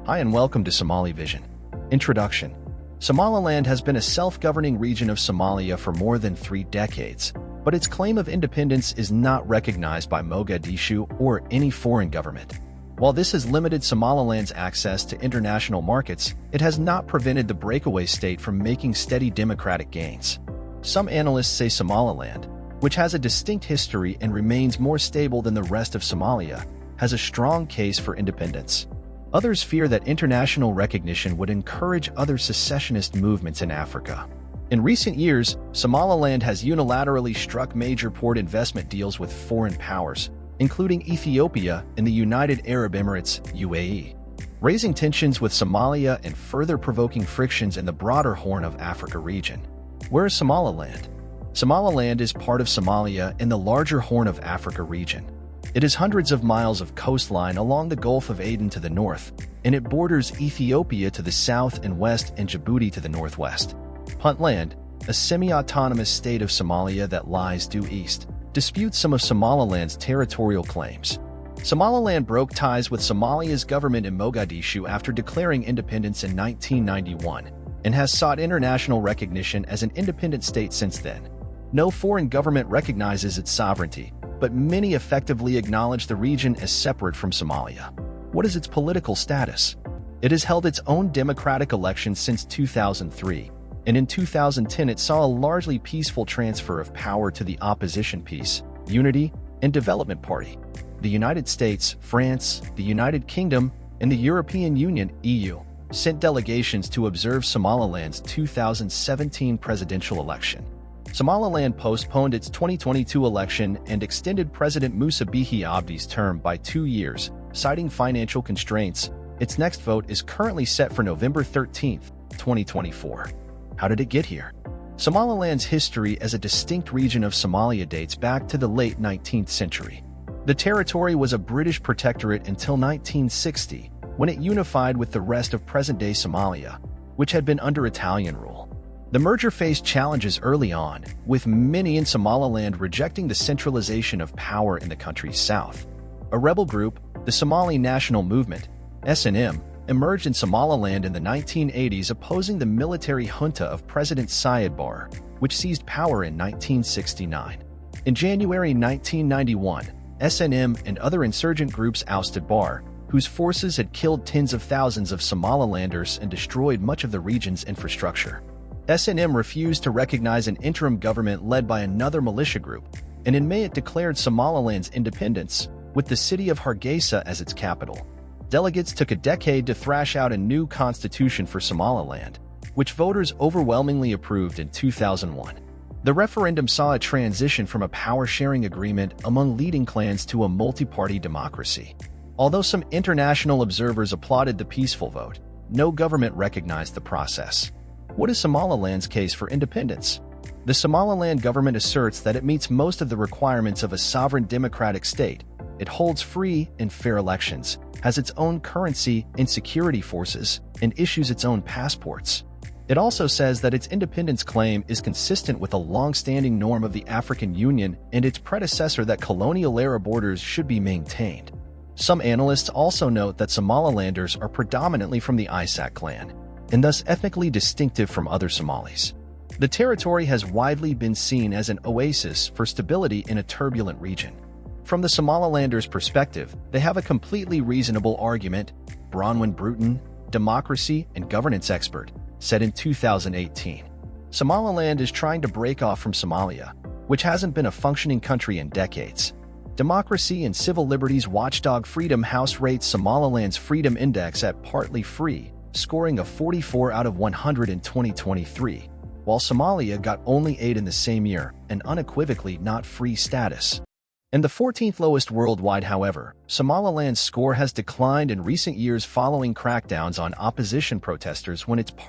Hi and welcome to Somali Vision. Introduction. Somaliland has been a self-governing region of Somalia for more than 3 decades, but its claim of independence is not recognized by Mogadishu or any foreign government. While this has limited Somaliland's access to international markets, it has not prevented the breakaway state from making steady democratic gains. Some analysts say Somaliland, which has a distinct history and remains more stable than the rest of Somalia, has a strong case for independence. Others fear that international recognition would encourage other secessionist movements in Africa. In recent years, Somaliland has unilaterally struck major port investment deals with foreign powers, including Ethiopia and the United Arab Emirates (UAE), raising tensions with Somalia and further provoking frictions in the broader Horn of Africa region. Where is Somaliland? Somaliland is part of Somalia in the larger Horn of Africa region. It is hundreds of miles of coastline along the Gulf of Aden to the north, and it borders Ethiopia to the south and west and Djibouti to the northwest. Puntland, a semi-autonomous state of Somalia that lies due east, disputes some of Somaliland's territorial claims. Somaliland broke ties with Somalia's government in Mogadishu after declaring independence in 1991 and has sought international recognition as an independent state since then. No foreign government recognizes its sovereignty, but many effectively acknowledge the region as separate from Somalia. What is its political status? It has held its own democratic elections since 2003, and in 2010 it saw a largely peaceful transfer of power to the opposition Peace, Unity, and Development Party. The United States, France, the United Kingdom, and the European Union (EU) sent delegations to observe Somaliland's 2017 presidential election. Somaliland postponed its 2022 election and extended President Musa Bihi Abdi's term by 2 years, citing financial constraints. Its next vote is currently set for November 13, 2024. How did it get here? Somaliland's history as a distinct region of Somalia dates back to the late 19th century. The territory was a British protectorate until 1960, when it unified with the rest of present-day Somalia, which had been under Italian rule. The merger faced challenges early on, with many in Somaliland rejecting the centralization of power in the country's south. A rebel group, the Somali National Movement (SNM), emerged in Somaliland in the 1980s opposing the military junta of President Siad Barre, which seized power in 1969. In January 1991, SNM and other insurgent groups ousted Barre, whose forces had killed tens of thousands of Somalilanders and destroyed much of the region's infrastructure. SNM refused to recognize an interim government led by another militia group, and in May it declared Somaliland's independence, with the city of Hargeisa as its capital. Delegates took a decade to thrash out a new constitution for Somaliland, which voters overwhelmingly approved in 2001. The referendum saw a transition from a power-sharing agreement among leading clans to a multi-party democracy. Although some international observers applauded the peaceful vote, no government recognized the process. What is Somaliland's case for independence? The Somaliland government asserts that it meets most of the requirements of a sovereign democratic state. It holds free and fair elections, has its own currency and security forces, and issues its own passports. It also says that its independence claim is consistent with a long-standing norm of the African Union and its predecessor that colonial-era borders should be maintained. Some analysts also note that Somalilanders are predominantly from the Isaaq clan, and thus ethnically distinctive from other Somalis. The territory has widely been seen as an oasis for stability in a turbulent region. From the Somalilanders' perspective, they have a completely reasonable argument, Bronwyn Bruton, democracy and governance expert, said in 2018. Somaliland is trying to break off from Somalia, which hasn't been a functioning country in decades. Democracy and civil liberties watchdog Freedom House rates Somaliland's Freedom Index at partly free, scoring a 44 out of 100 in 2023, while Somalia got only 8 in the same year, an unequivocally not free status. And the 14th lowest worldwide, however, Somaliland's score has declined in recent years following crackdowns on opposition protesters when its